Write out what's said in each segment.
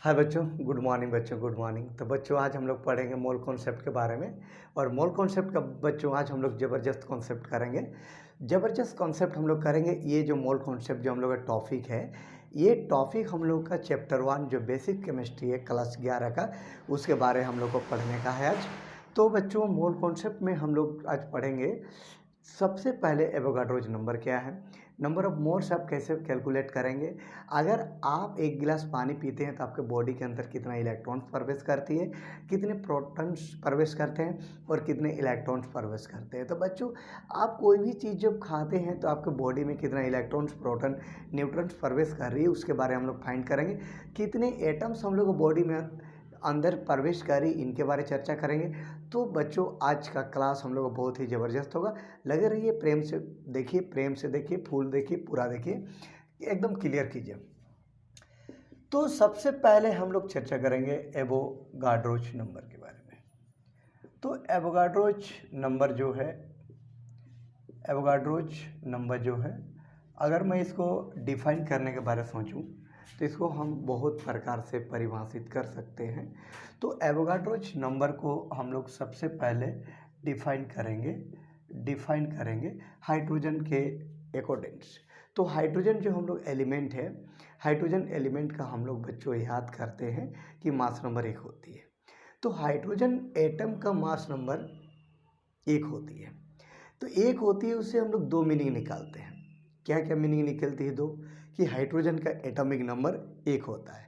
हाय बच्चों, good morning बच्चों, good morning. तो बच्चों आज हम लोग पढ़ेंगे मोल कॉन्सेप्ट के बारे में। और मोल कॉन्सेप्ट का बच्चों आज हम लोग ज़बरदस्त कॉन्सेप्ट करेंगे। ज़बरदस्त कॉन्सेप्ट हम लोग करेंगे। ये जो मोल कॉन्सेप्ट जो हम लोग का टॉपिक है, ये टॉपिक हम लोग का चैप्टर 1 जो बेसिक केमिस्ट्री है क्लास 11 का, उसके बारे हम लोग को पढ़ने का है आज। तो बच्चों मोल कॉन्सेप्ट में हम लोग आज पढ़ेंगे सबसे पहले एवोगाड्रोज नंबर क्या है, नंबर ऑफ मोल्स आप कैसे कैलकुलेट करेंगे। अगर आप एक गिलास पानी पीते हैं तो आपके बॉडी के अंदर कितना इलेक्ट्रॉन्स प्रवेश करती है, कितने प्रोटॉन्स प्रवेश करते हैं और कितने इलेक्ट्रॉन्स प्रवेश करते हैं। तो बच्चों आप कोई भी चीज़ जब खाते हैं तो आपके बॉडी में कितना इलेक्ट्रॉन्स, प्रोटॉन, न्यूट्रॉन्स प्रवेश कर रही है, उसके बारे में हम लोग फाइंड करेंगे। कितने एटम्स हम लोग बॉडी में अंदर प्रवेश करी, इनके बारे में चर्चा करेंगे। तो बच्चों आज का क्लास हम लोग बहुत ही ज़बरदस्त होगा। लगे रहिए, प्रेम से देखिए, प्रेम से देखिए, फुल देखिए, पूरा देखिए, एकदम क्लियर कीजिए। तो सबसे पहले हम लोग चर्चा करेंगे एवोगाड्रोज नंबर के बारे में। तो एवोगाड्रोज नंबर जो है, अगर मैं इसको डिफाइन करने के बारे में सोचूं तो इसको हम बहुत प्रकार से परिभाषित कर सकते हैं। तो एवोगाड्रोज नंबर को हम लोग सबसे पहले डिफाइन करेंगे हाइड्रोजन के अकॉर्डिंग्स। तो हाइड्रोजन जो हम लोग एलिमेंट है, हाइड्रोजन एलिमेंट का हम लोग बच्चों याद करते हैं कि मास नंबर 1 होती है। तो हाइड्रोजन एटम का मास नंबर 1 होती है। तो 1 होती है, उससे हम लोग 2 मीनिंग निकालते हैं। क्या क्या मीनिंग निकलती है? 2, कि हाइड्रोजन का एटॉमिक नंबर 1 होता है,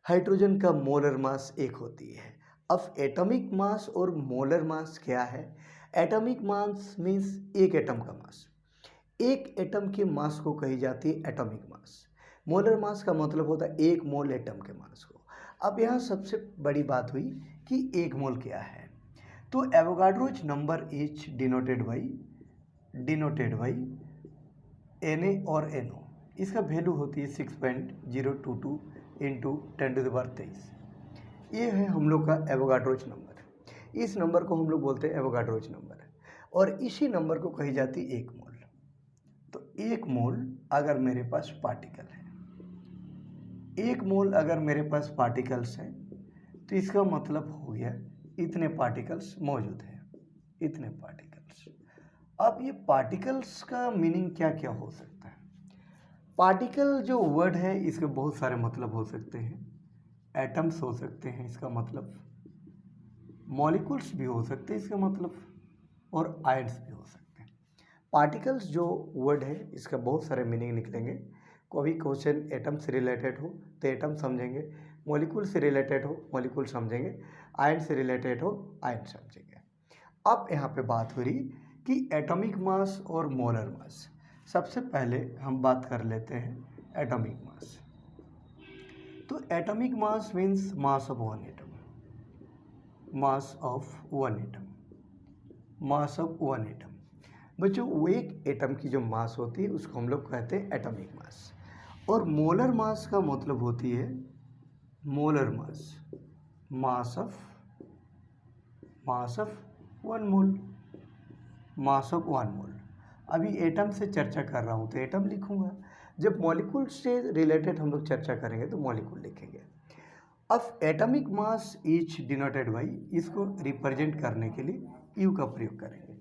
हाइड्रोजन का मोलर मास 1 होती है। अब एटॉमिक मास और मोलर मास क्या है? एटॉमिक मास मीन्स एक एटम का मास, एक एटम के मास को कही जाती है एटॉमिक मास। मोलर मास का मतलब होता है 1 मोल एटम के मास को। अब यहाँ सबसे बड़ी बात हुई कि 1 मोल क्या है। तो Avogadro's number is denoted by Na और No। इसका वैल्यू होती है 6.022 इंटू 10⁻23। ये है हम लोग का एवोगाड्रोज नंबर। इस नंबर को हम लोग बोलते हैं एवोगाड्रोज नंबर, और इसी नंबर को कही जाती है 1 मोल। तो 1 मोल अगर मेरे पास पार्टिकल है, 1 मोल अगर मेरे पास पार्टिकल्स हैं, तो इसका मतलब हो गया इतने पार्टिकल्स मौजूद हैं, इतने पार्टिकल्स। अब ये पार्टिकल्स का मीनिंग क्या क्या हो सकता है? पार्टिकल जो वर्ड है इसके बहुत सारे मतलब हो सकते हैं। एटम्स हो सकते हैं इसका मतलब, मॉलिक्यूल्स भी हो सकते हैं इसका मतलब, और आयन्स भी हो सकते हैं। पार्टिकल्स जो वर्ड है इसका बहुत सारे मीनिंग निकलेंगे। कोई क्वेश्चन एटम से रिलेटेड हो तो एटम समझेंगे, मॉलिक्यूल से रिलेटेड हो मॉलिक्यूल समझेंगे, आयन से रिलेटेड हो आयन समझेंगे। अब यहाँ पे बात हो रही कि एटॉमिक मास और मोलर मास। सबसे पहले हम बात कर लेते हैं एटॉमिक मास। तो atomic mass means mass of one atom, mass of one atom, mass of one atom. बच्चों वो एक एटम की जो मास होती है उसको हम लोग कहते हैं एटॉमिक मास। और मोलर मास का मतलब होती है molar mass, mass of 1 mole, mass of 1 मोल। अभी एटम से चर्चा कर रहा हूँ तो एटम लिखूंगा, जब मॉलिक्यूल से रिलेटेड हम लोग चर्चा करेंगे तो मॉलिक्यूल लिखेंगे। अब atomic mass is denoted by, इसको रिप्रेजेंट करने के लिए यू का प्रयोग करेंगे,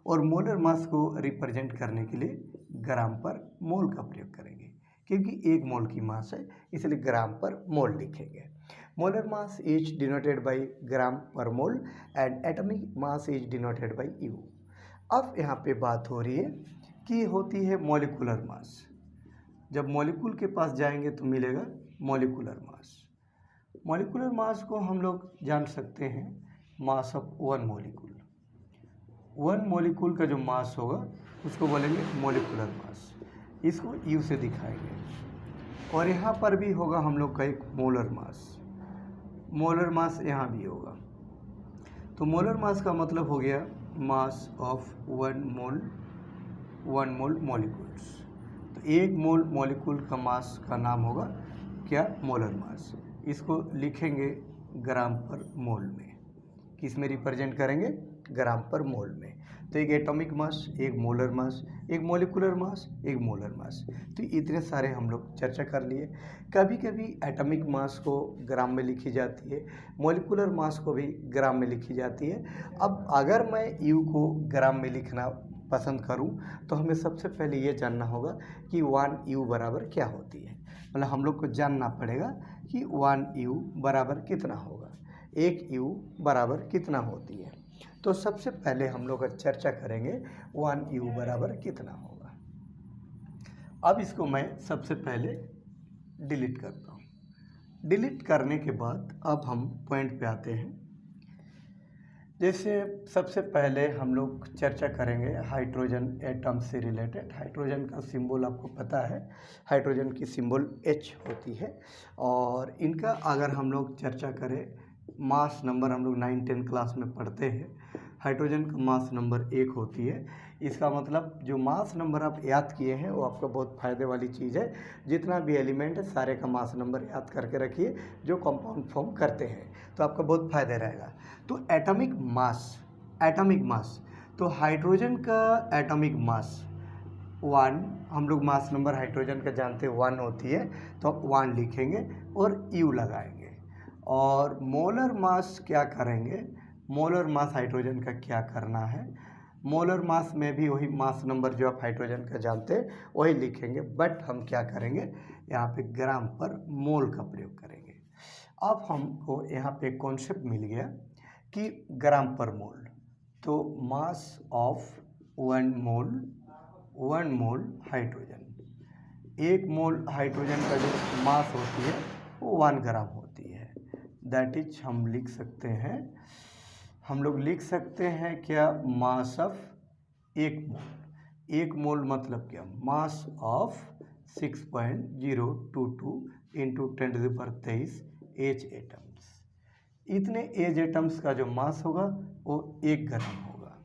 और मोलर मास को रिप्रेजेंट करने के लिए ग्राम पर मोल का प्रयोग करेंगे, क्योंकि 1 मोल की मास है इसलिए ग्राम पर मोल लिखेंगे। Molar mass is denoted by gram per mole and atomic mass is denoted by U. अब यहाँ पे बात हो रही है कि होती है मॉलिक्यूलर मास। जब मॉलिक्यूल के पास जाएंगे तो मिलेगा मॉलिक्यूलर मास। मॉलिक्यूलर मास को हम लोग जान सकते हैं मास ऑफ 1 मॉलिक्यूल। 1 मॉलिक्यूल का जो मास होगा उसको बोलेंगे मॉलिक्यूलर मास, इसको यू से दिखाएंगे। और यहाँ पर भी होगा हम लोग का एक मोलर मास, मोलर मास यहाँ भी होगा। तो मोलर मास का मतलब हो गया मास ऑफ 1 मोल मॉलिक्यूल्स। तो 1 मोल मॉलिक्यूल का मास का नाम होगा क्या? Molar mass. इसको लिखेंगे ग्राम पर मोल में, किस में रिप्रेजेंट करेंगे? ग्राम पर मोल में। तो एक एटॉमिक मास, एक मोलर मास, एक मॉलिक्यूलर मास, एक मोलर मास। तो इतने सारे हम लोग चर्चा कर लिए। कभी कभी एटॉमिक मास को ग्राम में लिखी जाती है, मॉलिक्यूलर मास को भी ग्राम में लिखी जाती है। अब अगर मैं यू को ग्राम में लिखना पसंद करूं तो हमें सबसे पहले ये जानना होगा कि 1 यू बराबर क्या होती है। मतलब हम लोग को जानना पड़ेगा कि 1 यू बराबर कितना होगा, 1 यू बराबर कितना होती है। तो सबसे पहले हम लोग चर्चा करेंगे 1 यू बराबर कितना होगा। अब इसको मैं सबसे पहले डिलीट करता हूँ। डिलीट करने के बाद अब हम पॉइंट पे आते हैं। जैसे सबसे पहले हम लोग चर्चा करेंगे हाइड्रोजन एटम से रिलेटेड। हाइड्रोजन का सिंबल आपको पता है, हाइड्रोजन की सिंबल H होती है। और इनका अगर हम लोग चर्चा करें, मास नंबर हम लोग 9-10 क्लास में पढ़ते हैं। हाइड्रोजन का मास नंबर 1 होती है। इसका मतलब जो मास नंबर आप याद किए हैं वो आपका बहुत फ़ायदे वाली चीज़ है। जितना भी एलिमेंट है सारे का मास नंबर याद करके रखिए जो कंपाउंड फॉर्म करते हैं, तो आपका बहुत फ़ायदा रहेगा। तो एटॉमिक मास, तो हाइड्रोजन का एटॉमिक मास 1, हम लोग मास नंबर हाइड्रोजन का जानते हैं 1 होती है, तो 1 लिखेंगे और यू लगाएंगे। और मोलर मास क्या करेंगे, मोलर मास हाइड्रोजन का क्या करना है, मोलर मास में भी वही मास नंबर जो आप हाइड्रोजन का जानते हैं वही लिखेंगे, बट हम क्या करेंगे यहाँ पे ग्राम पर मोल का प्रयोग करेंगे। अब हमको यहाँ पे कॉन्सेप्ट मिल गया कि ग्राम पर मोल, तो mass of 1 mole hydrogen, 1 mole hydrogen का जो मास होती है वो 1 ग्राम होती है। दैट इज हम लिख सकते हैं, हम लोग लिख सकते हैं क्या, मास ऑफ 1 मोल। 1 मोल मतलब क्या, mass of 6.022 into 10⁻23 H atoms. इतने एज एटम्स का जो मास होगा वो 1 ग्राम होगा।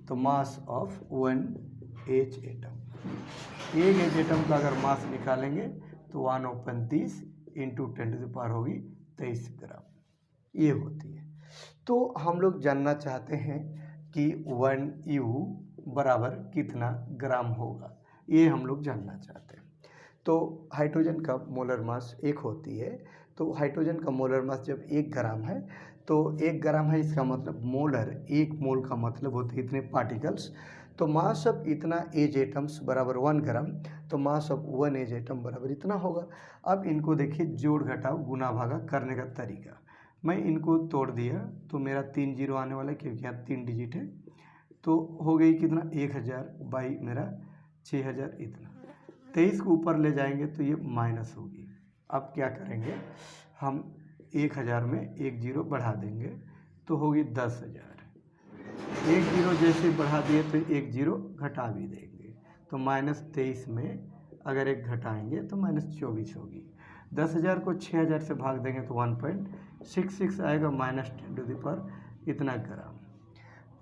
तो मास ऑफ 1 एच एटम, एक एच एटम का अगर मास निकालेंगे तो 1/30 इंटू 10⁻23 ग्राम ये होती है। तो हम लोग जानना चाहते हैं कि 1 यू बराबर कितना ग्राम होगा, ये हम लोग जानना चाहते हैं। तो हाइड्रोजन का मोलर मास 1 होती है, तो हाइड्रोजन का मोलर मास जब 1 ग्राम है, तो 1 ग्राम है इसका मतलब मोलर, 1 मोल का मतलब होते हैं इतने पार्टिकल्स। तो मास ऑफ इतना एज एटम्स बराबर 1 ग्राम, तो मास ऑफ 1 एज एटम बराबर इतना होगा। अब इनको देखिए जोड़ घटाव गुना भागा करने का तरीका, मैं इनको तोड़ दिया तो मेरा 3 जीरो आने वाला है क्योंकि यहाँ 3 डिजिट है। तो हो गई कितना, 1000 बाई मेरा 6000, इतना 23 को ऊपर ले जाएंगे तो ये माइनस होगी। अब क्या करेंगे, हम 1000 में 1 जीरो बढ़ा देंगे तो होगी 10,000। 1 जीरो जैसे बढ़ा दिए तो 1 जीरो घटा भी देंगे, तो -23 में अगर 1 घटाएंगे तो -24 होगी। 10,000 को 6000 से भाग देंगे तो 1.66 आएगा, -10 इतना ग्राम।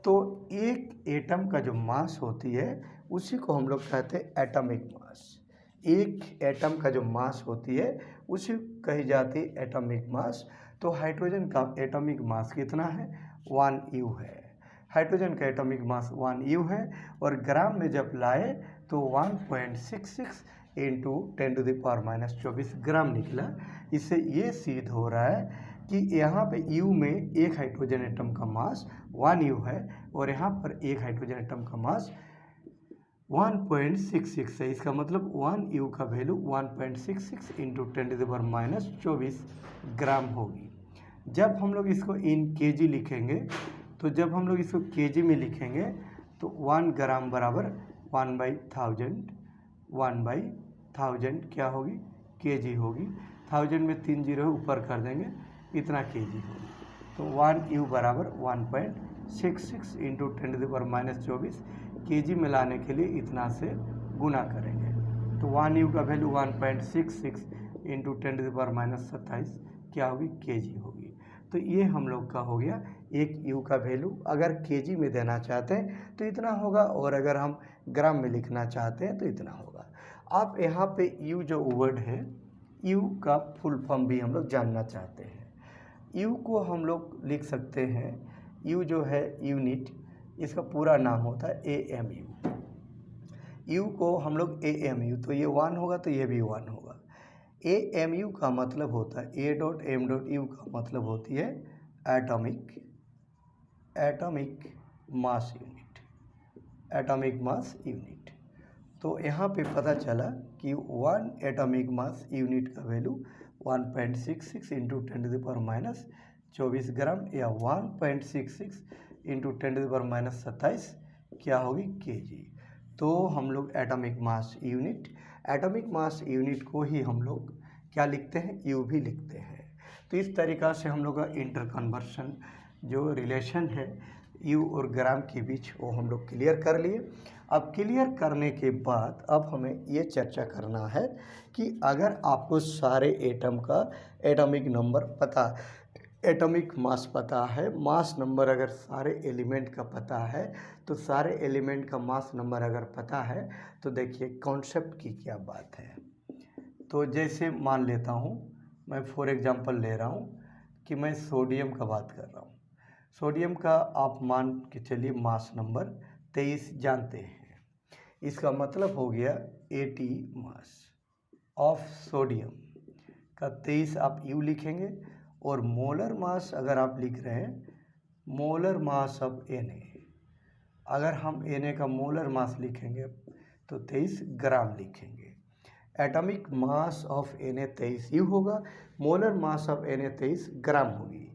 तो एक एटम का जो मास होती है उसी को हम लोग कहते हैं एटॉमिक मास। एक एटम का जो मास होती है उसी कही जाती है एटॉमिक मास। तो हाइड्रोजन का एटॉमिक मास कितना है, 1 यू है। हाइड्रोजन का एटॉमिक मास 1 यू है और ग्राम में जब लाए तो 1.66 इंटू 10⁻24 ग्राम निकला। इससे ये सिद्ध हो रहा है कि यहाँ पे यू में एक हाइड्रोजन एटम का मास 1 यू है और यहाँ पर एक हाइड्रोजन एटम का मास 1.66 है। इसका मतलब 1 यू का वैल्यू 1.66 इंटू 10⁻24 ग्राम होगी। जब हम लोग इसको इन केजी लिखेंगे, तो जब हम लोग इसको केजी में लिखेंगे तो 1 ग्राम बराबर 1/1000 क्या होगी, केजी होगी। 1000 में 3 जीरो ऊपर कर देंगे, इतना केजी होगी। तो 1 यू बराबर 1.66 इंटू 10⁻24 केजी में लाने के लिए इतना से गुना करेंगे। तो 1 यू का वैल्यू 1.66 इंटू 10⁻27 क्या होगी, केजी होगी। तो ये हम लोग का हो गया एक यू का वैल्यू। अगर केजी में देना चाहते हैं तो इतना होगा, और अगर हम ग्राम में लिखना चाहते हैं तो इतना होगा। आप यहाँ पे यू जो वर्ड है, यू का फुल फॉर्म भी हम लोग जानना चाहते हैं। यू को हम लोग लिख सकते हैं, यू जो है यूनिट, इसका पूरा नाम होता है AMU। U को हम लोग AMU, तो ये 1 होगा तो ये भी 1 होगा। AMU का मतलब होता है A.M.U का मतलब होती है atomic mass unit, atomic mass unit. तो यहाँ पे पता चला कि 1 एटॉमिक मास यूनिट का वैल्यू 1.66 इंटू 10⁻⁻24 ग्राम या 1.66 इंटू 10⁻⁻27 क्या होगी kg। तो हम लोग एटॉमिक मास यूनिट को ही हम लोग क्या लिखते हैं, U भी लिखते हैं। तो इस तरीक़ा से हम लोग का इंटर कन्वर्शन जो रिलेशन है U और ग्राम के बीच वो हम लोग क्लियर कर लिए। अब क्लियर करने के बाद अब हमें ये चर्चा करना है कि अगर आपको सारे एटम का एटॉमिक नंबर पता, एटॉमिक मास पता है, मास नंबर अगर सारे एलिमेंट का पता है, तो सारे एलिमेंट का मास नंबर अगर पता है तो देखिए कॉन्सेप्ट की क्या बात है। तो जैसे मान लेता हूँ मैं फॉर एग्जांपल ले रहा हूँ कि मैं सोडियम का बात कर रहा हूँ। सोडियम का आप मान के चलिए मास नंबर 23 जानते हैं। इसका मतलब हो गया 80 मास ऑफ सोडियम का 23 आप U लिखेंगे, और मोलर मास अगर आप लिख रहे हैं मोलर मास ऑफ Na, अगर हम Na का मोलर मास लिखेंगे तो 23 ग्राम लिखेंगे। Atomic mass of Na 23 U होगा, मोलर मास ऑफ Na 23 ग्राम होगी।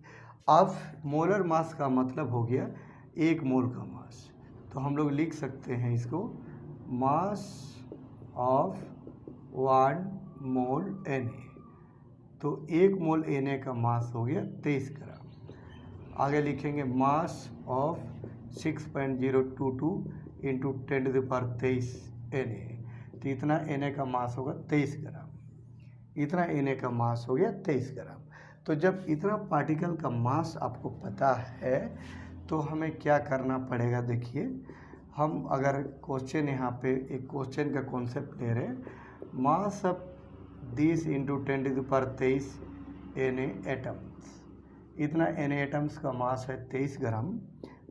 अब मोलर मास का मतलब हो गया 1 मोल का मास, तो हम लोग लिख सकते हैं इसको मास ऑफ 1 मोल Na। तो 1 मोल Na का मास हो गया 23 ग्राम। आगे लिखेंगे मास ऑफ 6.022 इंटू 10⁻23 Na, तो इतना Na का मास होगा 23 ग्राम। इतना Na का मास हो गया 23 ग्राम। तो जब इतना पार्टिकल का मास आपको पता है तो हमें क्या करना पड़ेगा, देखिए हम अगर क्वेश्चन यहाँ पे एक क्वेश्चन का कॉन्सेप्ट ले रहे हैं, mass of 10 into 10⁻23 Na atoms, इतना Na एटम्स का मास है 23 ग्राम।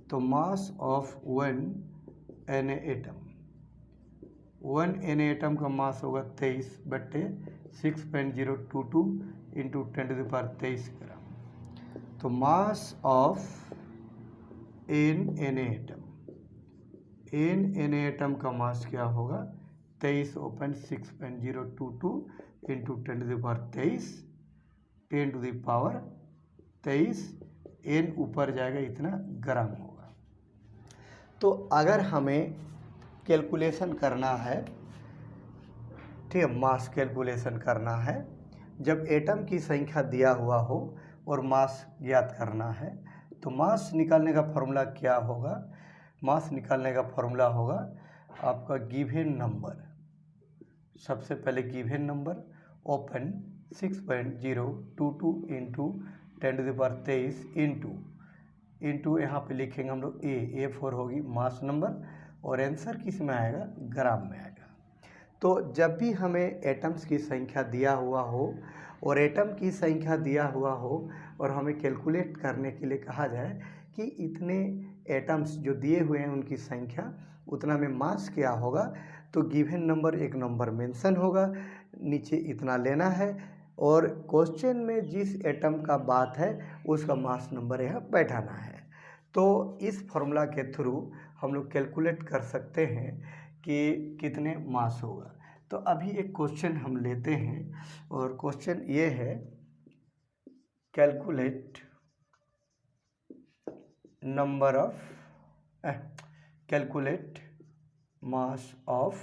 तो mass of 1 Na atom, 1 Na atom का मास होगा 23/6.022 इंटू 10⁻23 ग्राम। तो mass of n Na atom, n Na atom का मास क्या होगा 23/6.022 इंटू 10⁻23 10⁻23, n ऊपर जाएगा इतना ग्राम होगा। तो अगर हमें कैलकुलेशन करना है, ठीक है, मास कैलकुलेशन करना है, जब एटम की संख्या दिया हुआ हो और मास ज्ञात करना है, तो मास निकालने का फॉर्मूला क्या होगा, मास निकालने का फॉर्मूला होगा आपका गिवन नंबर, सबसे पहले given number open 6.022 into 10⁻23 into यहाँ पे लिखेंगे हम लोग A4 होगी मास नंबर, और आंसर किस में आएगा, ग्राम में आएगा। तो जब भी हमें एटम्स की संख्या दिया हुआ हो और एटम की संख्या दिया हुआ हो और हमें कैलकुलेट करने के लिए कहा जाए कि इतने एटम्स जो दिए हुए हैं उनकी संख्या, उतना में मास क्या होगा, तो गिवन नंबर एक नंबर मेंशन होगा, नीचे इतना लेना है, और क्वेश्चन में जिस एटम का बात है उसका मास नंबर यहाँ बैठाना है। तो इस फॉर्मूला के थ्रू हम लोग कैलकुलेट कर सकते हैं कि कितने मास होगा। तो अभी एक क्वेश्चन हम लेते हैं, और क्वेश्चन ये है calculate number of calculate mass of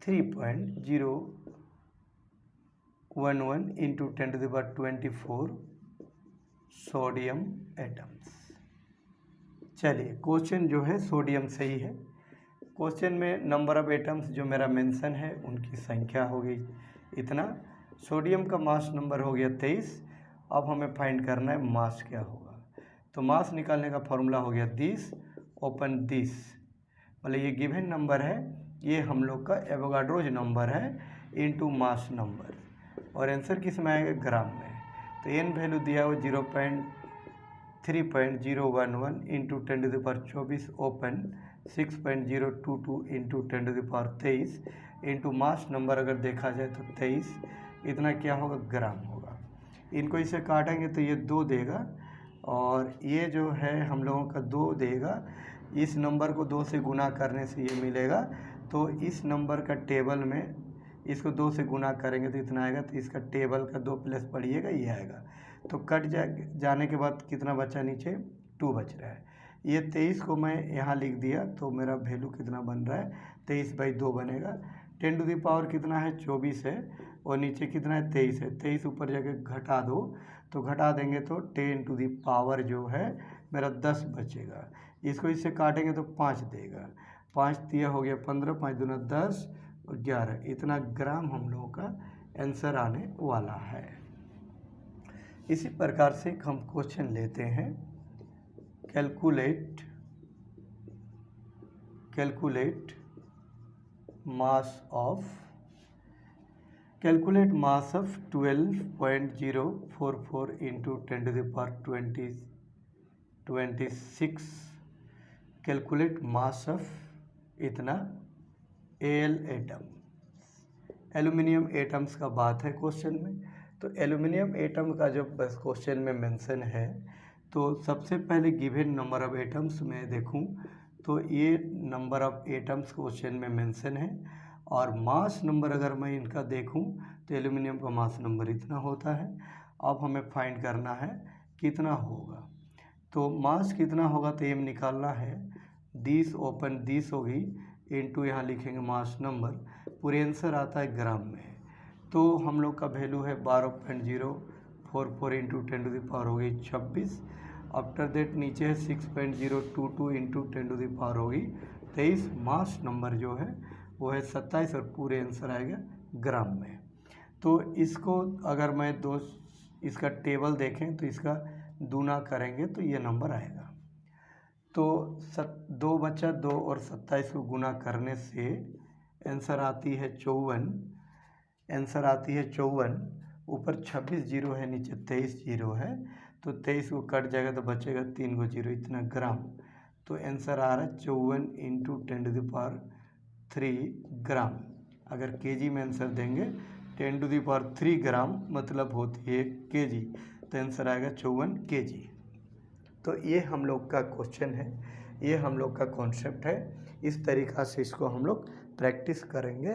3.011 into 10⁻24 sodium atoms. चलिए क्वेश्चन जो है सोडियम से ही है। क्वेश्चन में नंबर ऑफ एटम्स जो मेरा मेंशन है उनकी संख्या हो गई इतना, सोडियम का मास नंबर हो गया 23। अब हमें फाइंड करना है मास क्या होगा। तो मास निकालने का फॉर्मूला हो गया 10 ओपन 10, मतलब ये गिवन नंबर है, ये हम लोग का एवोगाड्रोज नंबर है इनटू मास नंबर, और आंसर किस में आएगा, ग्राम में। तो एन वैल्यू दिया हुआ 3.011 into 10⁻24 open 6.022 into 10⁻23 into mass number अगर देखा जाए तो 23, इतना क्या होगा ग्राम होगा। इनको इसे काटेंगे तो ये 2 देगा और ये जो है हम लोगों का 2 देगा। इस नंबर को 2 से गुना करने से ये मिलेगा, तो इस नंबर का टेबल में इसको 2 से गुना करेंगे तो इतना आएगा, तो इसका टेबल का 2 प्लस पढ़िएगा ये आएगा। तो कट जाने के बाद कितना बचा नीचे 2 बच रहा है। ये 23 को मैं यहाँ लिख दिया तो मेरा वैल्यू कितना बन रहा है 23/2 बनेगा। 10 टू द पावर कितना है 24 है और नीचे कितना है 23 है। 23 ऊपर जाके घटा दो तो घटा देंगे तो 10 टू द पावर जो है मेरा 10 बचेगा। इसको इससे काटेंगे तो 5 देगा। 5 दिया हो गया 15, 5 दूना 10 और 11, इतना ग्राम हम लोगों का आंसर आने वाला है। इसी प्रकार से हम क्वेश्चन लेते हैं। Calculate mass of 12.044 into 10⁻26 calculate mass of इतना एल एटम। एल्यूमिनियम एटम्स का बात है क्वेश्चन में, तो एल्यूमिनियम एटम का जब बस क्वेश्चन में मेंशन है तो सबसे पहले गिवन नंबर ऑफ एटम्स में देखूं तो ये नंबर ऑफ एटम्स क्वेश्चन में मेंशन है और मास नंबर अगर मैं इनका देखूं तो एल्यूमिनियम का मास नंबर इतना होता है। अब हमें फाइंड करना है कितना होगा, तो मास कितना होगा तो एम निकालना है 10 ओपन 10 होगी इंटू यहाँ लिखेंगे मास नंबर, पूरे आंसर आता है ग्राम में। तो हम लोग का वैल्यू है 12.044 इंटू 10 टू द पावर होगी 26। आफ्टर दैट नीचे है 6.022 इंटू 10 टू द पावर होगी 23। मास नंबर जो है वो है 27 और पूरे आंसर आएगा ग्राम में। तो इसको अगर मैं इसका टेबल देखें तो इसका दूना करेंगे तो ये नंबर आएगा। तो 2 बचा 2 और 27 को गुना करने से आंसर आती है 54। आंसर आती है 54। ऊपर 26 जीरो है नीचे 23 जीरो है, तो 23 को कट जाएगा तो बचेगा 3 को जीरो, इतना ग्राम। तो आंसर आ रहा है 54 इंटू 10 टू द पावर 3 ग्राम। अगर केजी में आंसर देंगे 10 टू द पावर 3 ग्राम मतलब होती है केजी, तो आंसर आएगा 54 केजी। तो ये हम लोग का क्वेश्चन है, ये हम लोग का कॉन्सेप्ट है। इस तरीक़ा से इसको हम लोग प्रैक्टिस करेंगे।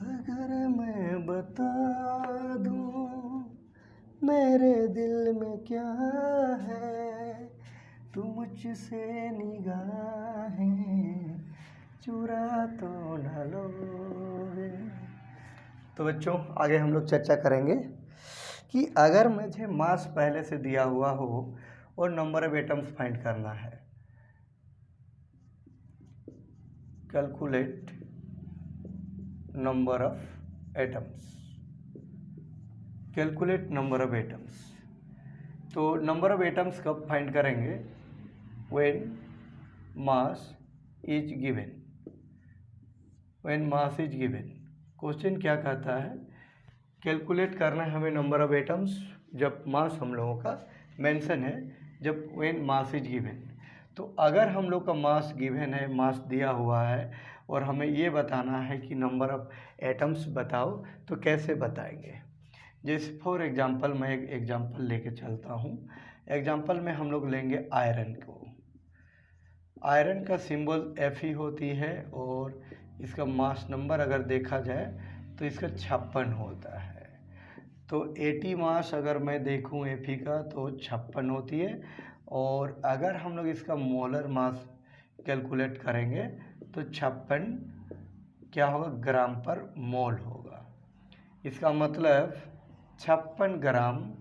अगर मैं बता दूं मेरे दिल में क्या है, तू मुझसे निगाहें चुरा तो न लोगे। तो बच्चों आगे हम लोग चर्चा करेंगे कि अगर मुझे मास पहले से दिया हुआ हो और नंबर ऑफ एटम्स फाइंड करना है, calculate number of atoms. Calculate number of atoms, तो नंबर ऑफ एटम्स कब फाइंड करेंगे, when mass is given. When mass is given, question क्या कहता है, कैलकुलेट करना है हमें नंबर ऑफ एटम्स जब मास हम लोगों का मेंशन है, जब व्हेन मास इज गिवन। तो अगर हम लोग का मास गिवन है, मास दिया हुआ है और हमें ये बताना है कि नंबर ऑफ एटम्स बताओ, तो कैसे बताएंगे। जैसे फॉर एग्जांपल मैं एक एग्जांपल लेके चलता हूँ। एग्जांपल में हम लोग लेंगे आयरन को। आयरन का सिंबल Fe होती है और इसका मास नंबर अगर देखा जाए तो इसका 56 होता है। तो 80 मास अगर मैं देखूं Fe का तो 56 होती है, और अगर हम लोग इसका मोलर मास कैलकुलेट करेंगे तो 56 क्या होगा, ग्राम पर मोल होगा। इसका मतलब 56 ग्राम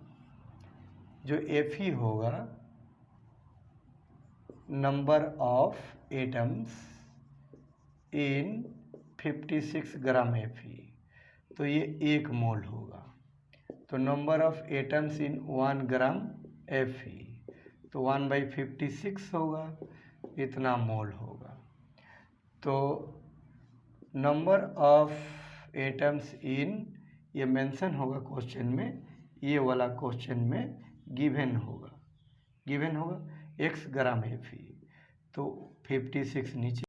जो Fe होगा number of atoms in 56 gram Fe, तो ये 1 मोल होगा। तो number of atoms in 1 gram Fe, तो 1/56 होगा, इतना मोल होगा। तो नंबर ऑफ एटम्स इन, ये मेंशन होगा क्वेश्चन में, ये वाला क्वेश्चन में गिवन होगा x ग्राम Fe, तो 56 नीचे